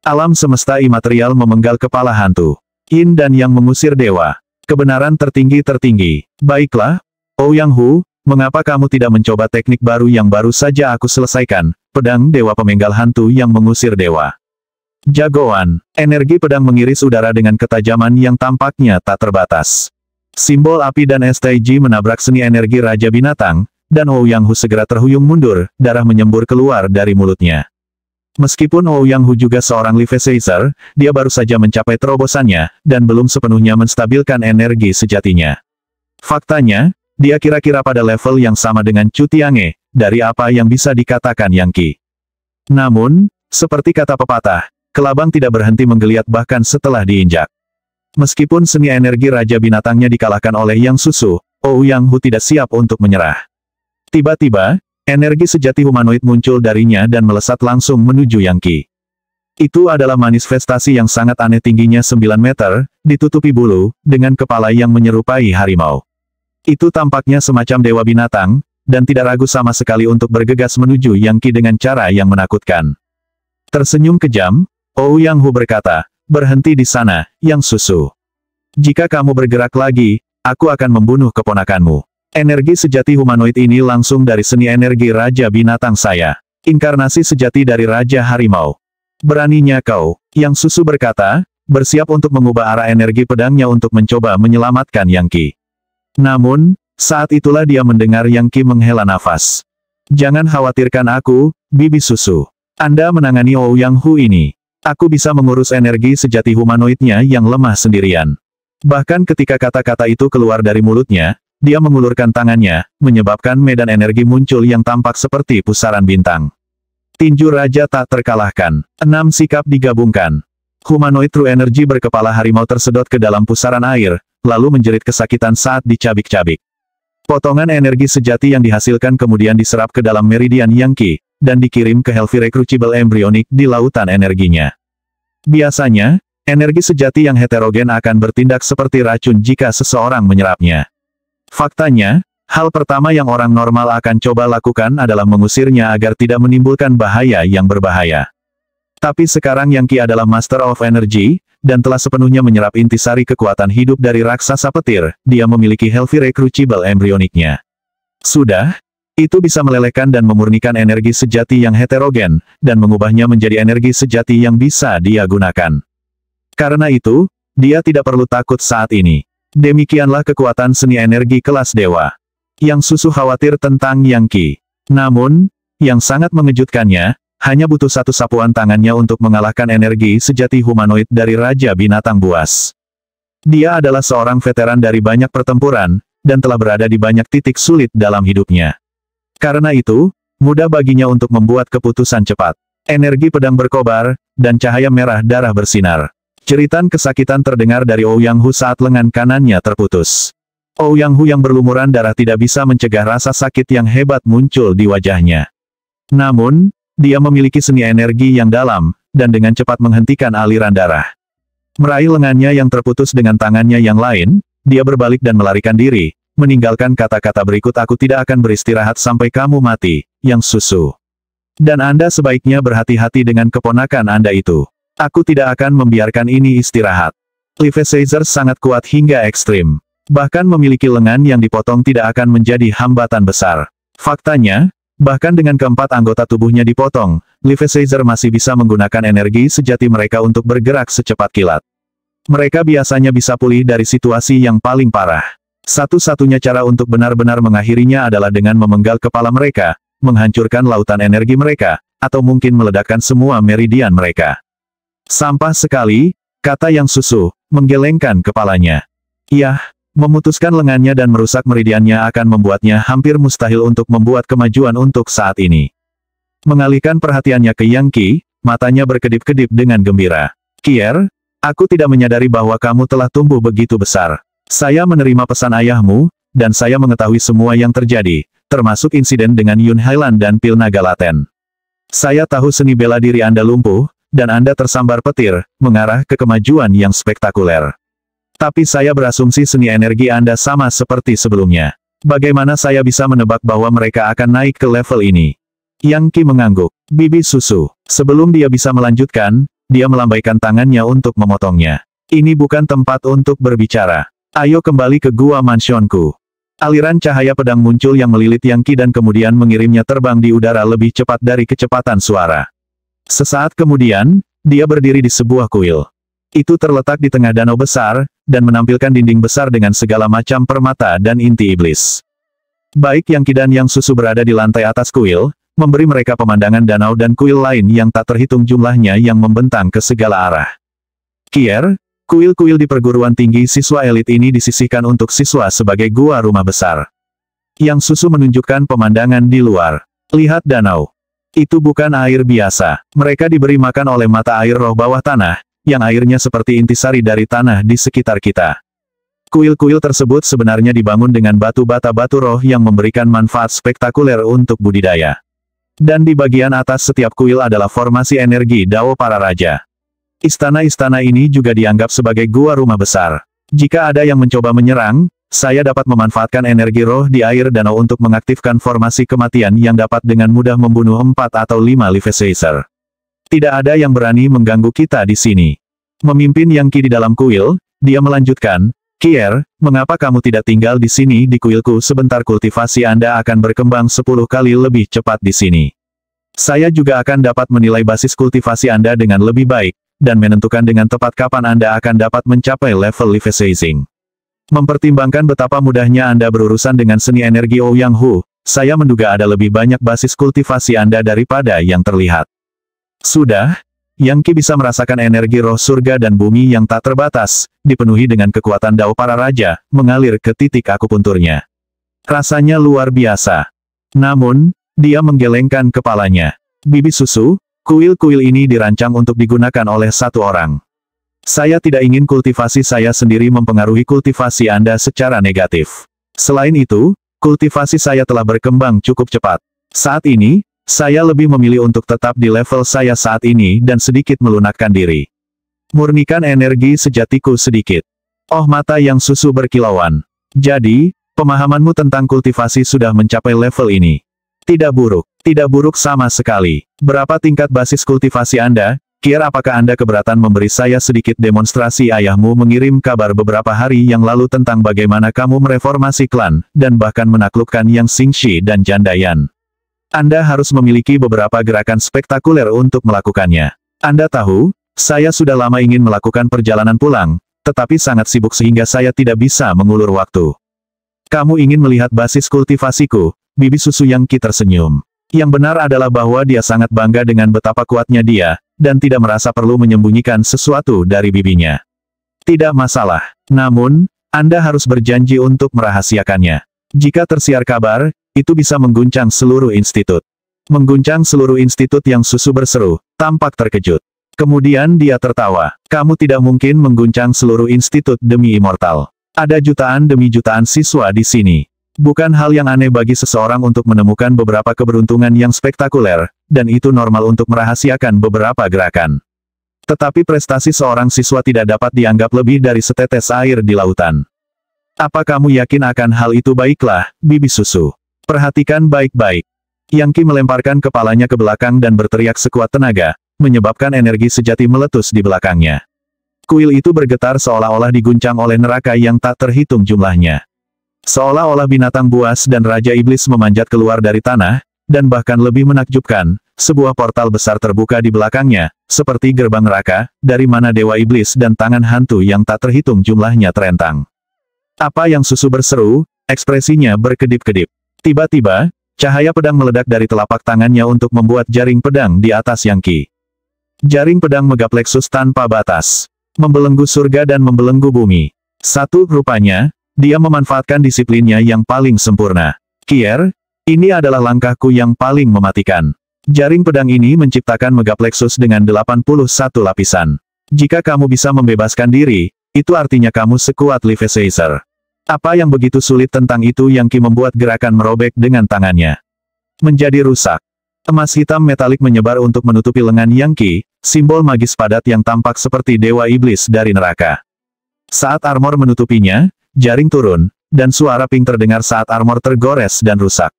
Alam semesta imaterial memenggal kepala hantu. Yin dan yang mengusir dewa. Kebenaran tertinggi. Baiklah, Ouyang Hu, mengapa kamu tidak mencoba teknik baru yang baru saja aku selesaikan, pedang dewa pemenggal hantu yang mengusir dewa. Jagoan, energi pedang mengiris udara dengan ketajaman yang tampaknya tak terbatas. Simbol api dan es taiji menabrak seni energi Raja Binatang, dan Ouyang Hu segera terhuyung mundur, darah menyembur keluar dari mulutnya. Meskipun Ouyang Hu juga seorang Levisacer, dia baru saja mencapai terobosannya, dan belum sepenuhnya menstabilkan energi sejatinya. Faktanya, dia kira-kira pada level yang sama dengan Chu Tiange, dari apa yang bisa dikatakan Yang Qi. Namun, seperti kata pepatah, kelabang tidak berhenti menggeliat bahkan setelah diinjak. Meskipun seni energi Raja Binatangnya dikalahkan oleh Yang Susu, Ouyang Hu tidak siap untuk menyerah. Tiba-tiba, Energi sejati humanoid muncul darinya dan melesat langsung menuju Yang Qi. Itu adalah manifestasi yang sangat aneh, tingginya 9 meter, ditutupi bulu, dengan kepala yang menyerupai harimau. Itu tampaknya semacam dewa binatang, dan tidak ragu sama sekali untuk bergegas menuju Yang Qi dengan cara yang menakutkan. Tersenyum kejam, Ouyang Hu berkata, "Berhenti di sana, Yang Susu. Jika kamu bergerak lagi, aku akan membunuh keponakanmu." Energi sejati humanoid ini langsung dari seni energi Raja Binatang saya. Inkarnasi sejati dari Raja Harimau. "Beraninya kau," Yang Susu berkata, bersiap untuk mengubah arah energi pedangnya untuk mencoba menyelamatkan Yang Qi. Namun, saat itulah dia mendengar Yang Qi menghela nafas. "Jangan khawatirkan aku, Bibi Susu. Anda menangani Ouyang Hu ini. Aku bisa mengurus energi sejati humanoidnya yang lemah sendirian." Bahkan ketika kata-kata itu keluar dari mulutnya, dia mengulurkan tangannya, menyebabkan medan energi muncul yang tampak seperti pusaran bintang. Tinju Raja tak terkalahkan. 6 sikap digabungkan. Humanoid True Energy berkepala harimau tersedot ke dalam pusaran air, lalu menjerit kesakitan saat dicabik-cabik. Potongan energi sejati yang dihasilkan kemudian diserap ke dalam meridian Yang Qi, dan dikirim ke Healthy Recruitable Embryonic di lautan energinya. Biasanya, energi sejati yang heterogen akan bertindak seperti racun jika seseorang menyerapnya. Faktanya, hal pertama yang orang normal akan coba lakukan adalah mengusirnya agar tidak menimbulkan bahaya yang berbahaya. Tapi sekarang Yang Qi adalah Master of Energy, dan telah sepenuhnya menyerap intisari kekuatan hidup dari raksasa petir, dia memiliki Healthy Recruitable Embryonic-nya. Sudah, itu bisa melelehkan dan memurnikan energi sejati yang heterogen, dan mengubahnya menjadi energi sejati yang bisa dia gunakan. Karena itu, dia tidak perlu takut saat ini. Demikianlah kekuatan seni energi kelas dewa. Yang Susu khawatir tentang Yang Qi. Namun, yang sangat mengejutkannya, hanya butuh satu sapuan tangannya untuk mengalahkan energi sejati humanoid dari Raja Binatang Buas. Dia adalah seorang veteran dari banyak pertempuran, dan telah berada di banyak titik sulit dalam hidupnya. Karena itu, mudah baginya untuk membuat keputusan cepat. Energi pedang berkobar, dan cahaya merah darah bersinar. Jeritan kesakitan terdengar dari Ouyang Hu saat lengan kanannya terputus. Ouyang Hu yang berlumuran darah tidak bisa mencegah rasa sakit yang hebat muncul di wajahnya. Namun, dia memiliki seni energi yang dalam, dan dengan cepat menghentikan aliran darah. Meraih lengannya yang terputus dengan tangannya yang lain, dia berbalik dan melarikan diri, meninggalkan kata-kata berikut, "Aku tidak akan beristirahat sampai kamu mati, Yang Susu. Dan Anda sebaiknya berhati-hati dengan keponakan Anda itu. Aku tidak akan membiarkan ini istirahat." Levi Caesar sangat kuat hingga ekstrim. Bahkan memiliki lengan yang dipotong tidak akan menjadi hambatan besar. Faktanya, bahkan dengan keempat anggota tubuhnya dipotong, Levi Caesar masih bisa menggunakan energi sejati mereka untuk bergerak secepat kilat. Mereka biasanya bisa pulih dari situasi yang paling parah. Satu-satunya cara untuk benar-benar mengakhirinya adalah dengan memenggal kepala mereka, menghancurkan lautan energi mereka, atau mungkin meledakkan semua meridian mereka. "Sampah sekali," kata Yang Susu, menggelengkan kepalanya. "Yah, memutuskan lengannya dan merusak meridiannya akan membuatnya hampir mustahil untuk membuat kemajuan untuk saat ini." Mengalihkan perhatiannya ke Yang Qi, matanya berkedip-kedip dengan gembira. "Kier, aku tidak menyadari bahwa kamu telah tumbuh begitu besar. Saya menerima pesan ayahmu, dan saya mengetahui semua yang terjadi, termasuk insiden dengan Yun Hailan dan pil naga laten. Saya tahu seni bela diri Anda lumpuh, dan Anda tersambar petir, mengarah ke kemajuan yang spektakuler. Tapi saya berasumsi seni energi Anda sama seperti sebelumnya. Bagaimana saya bisa menebak bahwa mereka akan naik ke level ini?" Yang Qi mengangguk. "Bibi Susu." Sebelum dia bisa melanjutkan, dia melambaikan tangannya untuk memotongnya. "Ini bukan tempat untuk berbicara. Ayo kembali ke gua mansionku." Aliran cahaya pedang muncul yang melilit Yang Qi dan kemudian mengirimnya terbang di udara lebih cepat dari kecepatan suara. Sesaat kemudian, dia berdiri di sebuah kuil. Itu terletak di tengah danau besar, dan menampilkan dinding besar dengan segala macam permata dan inti iblis. Baik Yang Qi dan Yang Susu berada di lantai atas kuil, memberi mereka pemandangan danau dan kuil lain yang tak terhitung jumlahnya yang membentang ke segala arah. "Kier, kuil-kuil di perguruan tinggi siswa elit ini disisihkan untuk siswa sebagai gua rumah besar." Yang Susu menunjukkan pemandangan di luar. "Lihat danau. Itu bukan air biasa. Mereka diberi makan oleh mata air roh bawah tanah, yang airnya seperti intisari dari tanah di sekitar kita. Kuil-kuil tersebut sebenarnya dibangun dengan batu bata batu roh yang memberikan manfaat spektakuler untuk budidaya. Dan di bagian atas setiap kuil adalah formasi energi Dao para raja. Istana-istana ini juga dianggap sebagai gua rumah besar. Jika ada yang mencoba menyerang, saya dapat memanfaatkan energi roh di air danau untuk mengaktifkan formasi kematian yang dapat dengan mudah membunuh 4 atau 5 Leviathan. Tidak ada yang berani mengganggu kita di sini. Memimpin Yang Qi di dalam kuil, dia melanjutkan, Kier, mengapa kamu tidak tinggal di sini di kuilku sebentar? Kultivasi Anda akan berkembang 10 kali lebih cepat di sini. Saya juga akan dapat menilai basis kultivasi Anda dengan lebih baik, dan menentukan dengan tepat kapan Anda akan dapat mencapai level Leviathan. Mempertimbangkan betapa mudahnya Anda berurusan dengan seni energi Ouyang Hu, saya menduga ada lebih banyak basis kultivasi Anda daripada yang terlihat. Sudah, Yang Qi bisa merasakan energi roh surga dan bumi yang tak terbatas, dipenuhi dengan kekuatan Dao para raja, mengalir ke titik akupunturnya. Rasanya luar biasa. Namun, dia menggelengkan kepalanya. Bibi susu, kuil-kuil ini dirancang untuk digunakan oleh satu orang. Saya tidak ingin kultivasi saya sendiri mempengaruhi kultivasi Anda secara negatif. Selain itu, kultivasi saya telah berkembang cukup cepat. Saat ini, saya lebih memilih untuk tetap di level saya saat ini dan sedikit melunakkan diri. Murnikan energi sejatiku sedikit. Oh, mata Yang Susu berkilauan. Jadi, pemahamanmu tentang kultivasi sudah mencapai level ini. Tidak buruk sama sekali. Berapa tingkat basis kultivasi Anda? Kier, apakah Anda keberatan memberi saya sedikit demonstrasi? Ayahmu mengirim kabar beberapa hari yang lalu tentang bagaimana kamu mereformasi klan, dan bahkan menaklukkan Yang Xingxi dan Jandayan. Anda harus memiliki beberapa gerakan spektakuler untuk melakukannya. Anda tahu, saya sudah lama ingin melakukan perjalanan pulang, tetapi sangat sibuk sehingga saya tidak bisa mengulur waktu. Kamu ingin melihat basis kultivasiku? Bibi susu Yang Qi tersenyum. Yang benar adalah bahwa dia sangat bangga dengan betapa kuatnya dia, dan tidak merasa perlu menyembunyikan sesuatu dari bibinya. Tidak masalah. Namun, Anda harus berjanji untuk merahasiakannya. Jika tersiar kabar, itu bisa mengguncang seluruh institut. Mengguncang seluruh institut. Yang Susu berseru, tampak terkejut. Kemudian dia tertawa. Kamu tidak mungkin mengguncang seluruh institut demi immortal. Ada jutaan demi jutaan siswa di sini. Bukan hal yang aneh bagi seseorang untuk menemukan beberapa keberuntungan yang spektakuler, dan itu normal untuk merahasiakan beberapa gerakan. Tetapi prestasi seorang siswa tidak dapat dianggap lebih dari setetes air di lautan. Apa kamu yakin akan hal itu? Baiklah, Bibi Susu. Perhatikan baik-baik. Yang Qi melemparkan kepalanya ke belakang dan berteriak sekuat tenaga, menyebabkan energi sejati meletus di belakangnya. Kuil itu bergetar seolah-olah diguncang oleh neraka yang tak terhitung jumlahnya. Seolah-olah binatang buas dan Raja Iblis memanjat keluar dari tanah, dan bahkan lebih menakjubkan, sebuah portal besar terbuka di belakangnya, seperti gerbang neraka, dari mana Dewa Iblis dan tangan hantu yang tak terhitung jumlahnya terentang. Apa Yang Susu berseru, ekspresinya berkedip-kedip. Tiba-tiba, cahaya pedang meledak dari telapak tangannya untuk membuat jaring pedang di atas Yang Qi. Jaring pedang megaplexus tanpa batas. Membelenggu surga dan membelenggu bumi. Rupanya, dia memanfaatkan disiplinnya yang paling sempurna. Kier, ini adalah langkahku yang paling mematikan. Jaring pedang ini menciptakan megaplexus dengan 81 lapisan. Jika kamu bisa membebaskan diri, itu artinya kamu sekuat Leviathan. Apa yang begitu sulit tentang itu? Yang Qi membuat gerakan merobek dengan tangannya. Menjadi rusak. Emas hitam metalik menyebar untuk menutupi lengan Yang Qi, simbol magis padat yang tampak seperti Dewa Iblis dari neraka. Saat armor menutupinya, jaring turun, dan suara ping terdengar saat armor tergores dan rusak.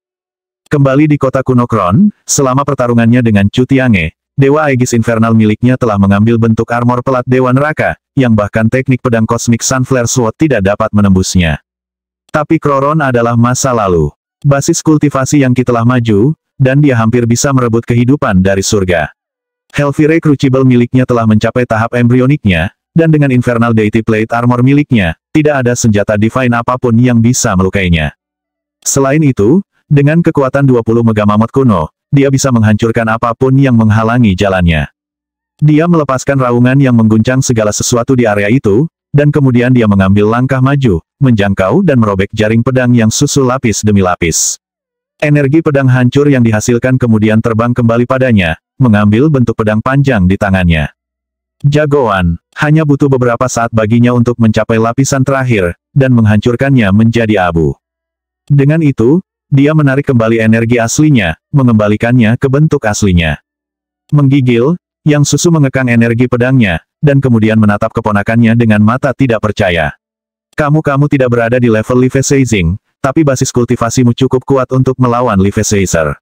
Kembali di kota kuno Kron, selama pertarungannya dengan Chu Tiange, Dewa Aegis Infernal miliknya telah mengambil bentuk armor pelat Dewa Neraka, yang bahkan teknik pedang Cosmic Sunflare Sword tidak dapat menembusnya. Tapi Kroron adalah masa lalu. Basis kultivasi Yang Qi telah maju, dan dia hampir bisa merebut kehidupan dari surga. Hellfire Crucible miliknya telah mencapai tahap embrioniknya, dan dengan Infernal Deity Plate Armor miliknya, tidak ada senjata divine apapun yang bisa melukainya. Selain itu, dengan kekuatan 20 Mega Mammoth kuno, dia bisa menghancurkan apapun yang menghalangi jalannya. Dia melepaskan raungan yang mengguncang segala sesuatu di area itu, dan kemudian dia mengambil langkah maju, menjangkau dan merobek jaring pedang Yang Susu lapis demi lapis. Energi pedang hancur yang dihasilkan kemudian terbang kembali padanya, mengambil bentuk pedang panjang di tangannya. Jagoan, hanya butuh beberapa saat baginya untuk mencapai lapisan terakhir, dan menghancurkannya menjadi abu. Dengan itu, dia menarik kembali energi aslinya, mengembalikannya ke bentuk aslinya. Menggigil, Yang Susu mengekang energi pedangnya, dan kemudian menatap keponakannya dengan mata tidak percaya. Kamu tidak berada di level Leaf Seizing, tapi basis kultivasimu cukup kuat untuk melawan Leaf Seizer.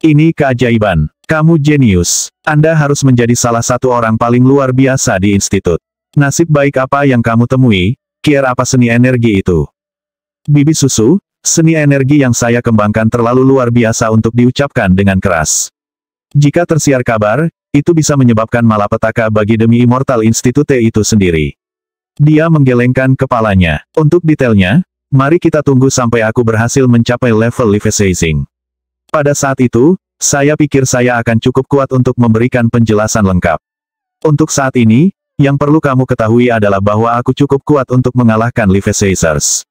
Ini keajaiban. Kamu jenius. Anda harus menjadi salah satu orang paling luar biasa di institut. Nasib baik apa yang kamu temui, Kier apa seni energi itu? Bibi Susu, seni energi yang saya kembangkan terlalu luar biasa untuk diucapkan dengan keras. Jika tersiar kabar, itu bisa menyebabkan malapetaka bagi Demi Immortal Institute itu sendiri. Dia menggelengkan kepalanya. Untuk detailnya, mari kita tunggu sampai aku berhasil mencapai level Leaf Seizing. Pada saat itu, saya pikir saya akan cukup kuat untuk memberikan penjelasan lengkap. Untuk saat ini, yang perlu kamu ketahui adalah bahwa aku cukup kuat untuk mengalahkan Leaf Seizers.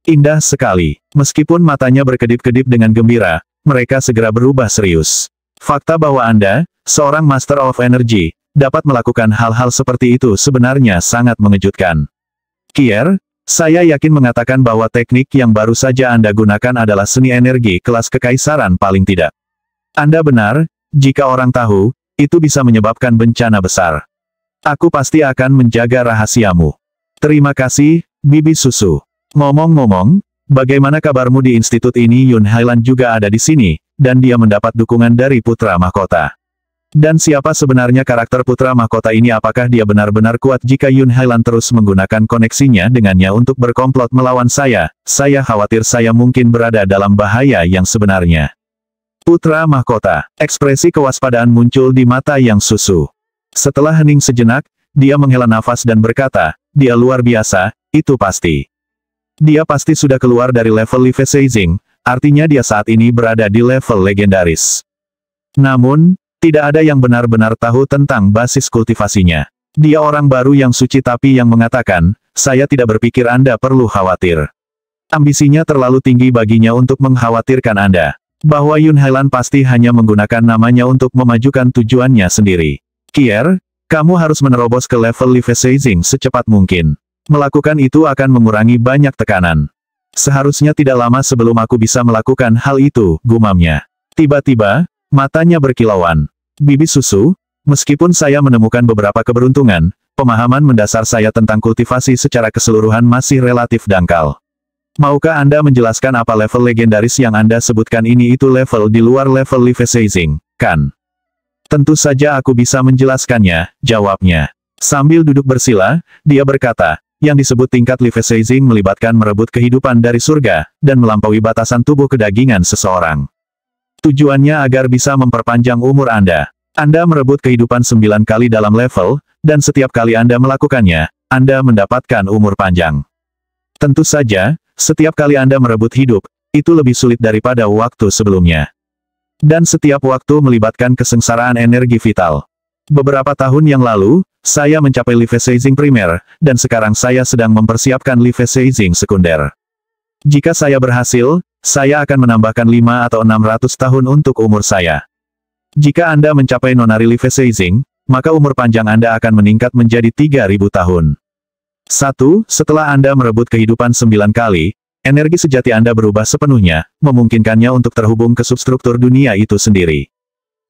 Indah sekali. Meskipun matanya berkedip-kedip dengan gembira, mereka segera berubah serius. Fakta bahwa Anda, seorang Master of Energy, dapat melakukan hal-hal seperti itu sebenarnya sangat mengejutkan. Kier, saya yakin mengatakan bahwa teknik yang baru saja Anda gunakan adalah seni energi kelas kekaisaran paling tidak. Anda benar, jika orang tahu, itu bisa menyebabkan bencana besar. Aku pasti akan menjaga rahasiamu. Terima kasih, Bibi Susu. Ngomong-ngomong, bagaimana kabarmu di institut ini? Yun Hailan juga ada di sini, dan dia mendapat dukungan dari Putra Mahkota. Dan siapa sebenarnya karakter Putra Mahkota ini? Apakah dia benar-benar kuat? Jika Yun Hailan terus menggunakan koneksinya dengannya untuk berkomplot melawan saya khawatir saya mungkin berada dalam bahaya yang sebenarnya. Putra Mahkota, ekspresi kewaspadaan muncul di mata Yang Susu. Setelah hening sejenak, dia menghela nafas dan berkata, dia luar biasa, itu pasti. Dia pasti sudah keluar dari level Leaf Seizing, artinya dia saat ini berada di level legendaris. Namun, tidak ada yang benar-benar tahu tentang basis kultivasinya. Dia orang baru yang suci tapi yang mengatakan, saya tidak berpikir Anda perlu khawatir. Ambisinya terlalu tinggi baginya untuk mengkhawatirkan Anda. Bahwa Yun Hailan pasti hanya menggunakan namanya untuk memajukan tujuannya sendiri. Kier, kamu harus menerobos ke level Leaf Seizing secepat mungkin. Melakukan itu akan mengurangi banyak tekanan. Seharusnya tidak lama sebelum aku bisa melakukan hal itu, gumamnya. Tiba-tiba, matanya berkilauan. Bibi Susu, meskipun saya menemukan beberapa keberuntungan, pemahaman mendasar saya tentang kultivasi secara keseluruhan masih relatif dangkal. Maukah Anda menjelaskan apa level legendaris yang Anda sebutkan ini? Itu level di luar level Leaf Seizing, kan? Tentu saja aku bisa menjelaskannya, jawabnya. Sambil duduk bersila, dia berkata, yang disebut tingkat Leaf Seizing melibatkan merebut kehidupan dari surga, dan melampaui batasan tubuh kedagingan seseorang. Tujuannya agar bisa memperpanjang umur Anda. Anda merebut kehidupan 9 kali dalam level, dan setiap kali Anda melakukannya, Anda mendapatkan umur panjang. Tentu saja, setiap kali Anda merebut hidup, itu lebih sulit daripada waktu sebelumnya. Dan setiap waktu melibatkan kesengsaraan energi vital. Beberapa tahun yang lalu, saya mencapai Leaf Seizing primer, dan sekarang saya sedang mempersiapkan Leaf Seizing sekunder. Jika saya berhasil, saya akan menambahkan 5 atau 600 tahun untuk umur saya. Jika Anda mencapai nonari Leaf Seizing, maka umur panjang Anda akan meningkat menjadi 3000 tahun. Setelah Anda merebut kehidupan 9 kali, energi sejati Anda berubah sepenuhnya, memungkinkannya untuk terhubung ke substruktur dunia itu sendiri.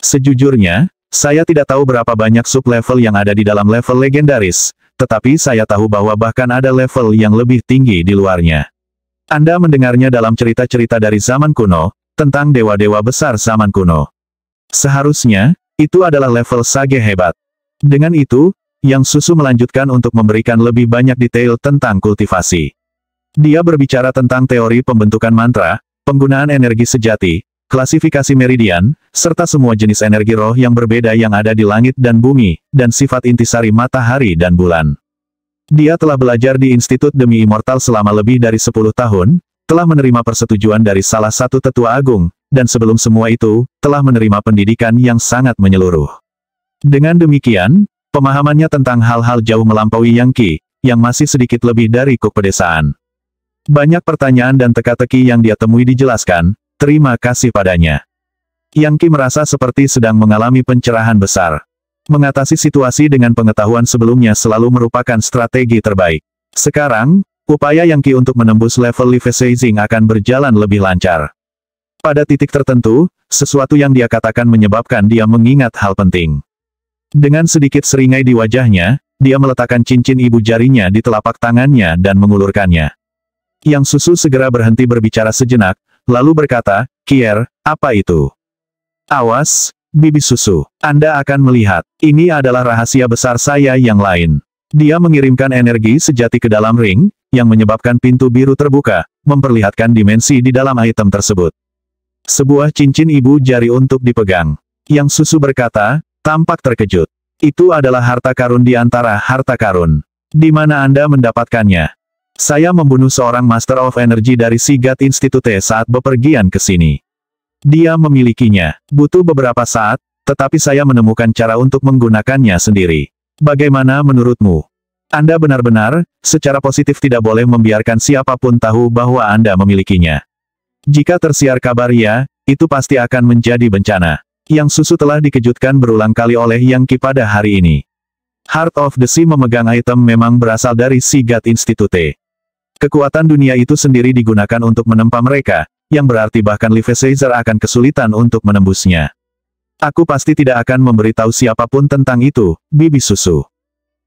Sejujurnya, saya tidak tahu berapa banyak sub-level yang ada di dalam level legendaris, tetapi saya tahu bahwa bahkan ada level yang lebih tinggi di luarnya. Anda mendengarnya dalam cerita-cerita dari zaman kuno, tentang dewa-dewa besar zaman kuno. Seharusnya, itu adalah level sage hebat. Dengan itu, Yang Susu melanjutkan untuk memberikan lebih banyak detail tentang kultivasi. Dia berbicara tentang teori pembentukan mantra, penggunaan energi sejati, klasifikasi meridian, serta semua jenis energi roh yang berbeda yang ada di langit dan bumi, dan sifat intisari matahari dan bulan. Dia telah belajar di Institut Demi Immortal selama lebih dari 10 tahun, telah menerima persetujuan dari salah satu tetua agung, dan sebelum semua itu, telah menerima pendidikan yang sangat menyeluruh. Dengan demikian, pemahamannya tentang hal-hal jauh melampaui Yang Qi, yang masih sedikit lebih dari kuk pedesaan. Banyak pertanyaan dan teka-teki yang dia temui dijelaskan, terima kasih padanya. Yang Qi merasa seperti sedang mengalami pencerahan besar. Mengatasi situasi dengan pengetahuan sebelumnya selalu merupakan strategi terbaik. Sekarang, upaya Yang Qi untuk menembus level Leviathan akan berjalan lebih lancar. Pada titik tertentu, sesuatu yang dia katakan menyebabkan dia mengingat hal penting. Dengan sedikit seringai di wajahnya, dia meletakkan cincin ibu jarinya di telapak tangannya dan mengulurkannya. Yang Susu segera berhenti berbicara sejenak, lalu berkata, "Kier, apa itu?" "Awas, Bibi Susu. Anda akan melihat. Ini adalah rahasia besar saya yang lain." Dia mengirimkan energi sejati ke dalam ring, yang menyebabkan pintu biru terbuka, memperlihatkan dimensi di dalam item tersebut. Sebuah cincin ibu jari untuk dipegang. Yang Susu berkata, tampak terkejut. "Itu adalah harta karun di antara harta karun. Di mana Anda mendapatkannya?" "Saya membunuh seorang Master of Energy dari Sigat Institute saat bepergian ke sini. Dia memilikinya. Butuh beberapa saat, tetapi saya menemukan cara untuk menggunakannya sendiri. Bagaimana menurutmu? Anda benar-benar, secara positif tidak boleh membiarkan siapapun tahu bahwa Anda memilikinya. Jika tersiar kabar ya, itu pasti akan menjadi bencana." Yang Susu telah dikejutkan berulang kali oleh Yang Qi pada hari ini. Heart of the Sea memegang item memang berasal dari Sigat Institute. Kekuatan dunia itu sendiri digunakan untuk menempa mereka, yang berarti bahkan Leviathan akan kesulitan untuk menembusnya. "Aku pasti tidak akan memberitahu siapapun tentang itu, Bibi Susu.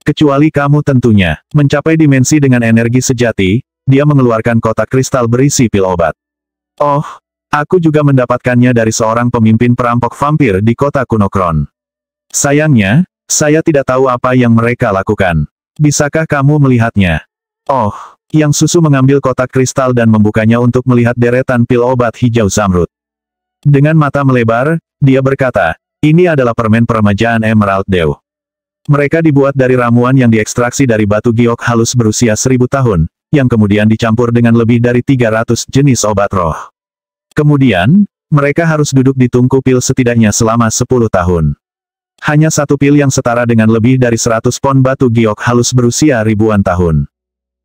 Kecuali kamu tentunya." Mencapai dimensi dengan energi sejati, dia mengeluarkan kotak kristal berisi pil obat. "Oh, aku juga mendapatkannya dari seorang pemimpin perampok vampir di kota Kunokron. Sayangnya, saya tidak tahu apa yang mereka lakukan. Bisakah kamu melihatnya?" "Oh." Yang Susu mengambil kotak kristal dan membukanya untuk melihat deretan pil obat hijau zamrud. Dengan mata melebar, dia berkata, "Ini adalah permen peremajaan Emerald Dew. Mereka dibuat dari ramuan yang diekstraksi dari batu giok halus berusia 1000 tahun, yang kemudian dicampur dengan lebih dari 300 jenis obat roh. Kemudian, mereka harus duduk di tungku pil setidaknya selama 10 tahun. Hanya satu pil yang setara dengan lebih dari 100 pon batu giok halus berusia ribuan tahun.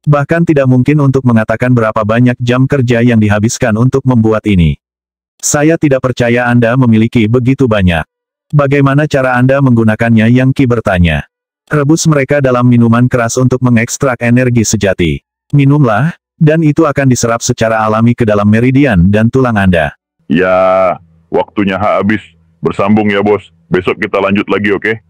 Bahkan tidak mungkin untuk mengatakan berapa banyak jam kerja yang dihabiskan untuk membuat ini. Saya tidak percaya Anda memiliki begitu banyak. Bagaimana cara Anda menggunakannya?" Yang Qi bertanya. "Rebus mereka dalam minuman keras untuk mengekstrak energi sejati. Minumlah, dan itu akan diserap secara alami ke dalam meridian dan tulang Anda." Ya, waktunya habis. Bersambung ya bos. Besok kita lanjut lagi, oke?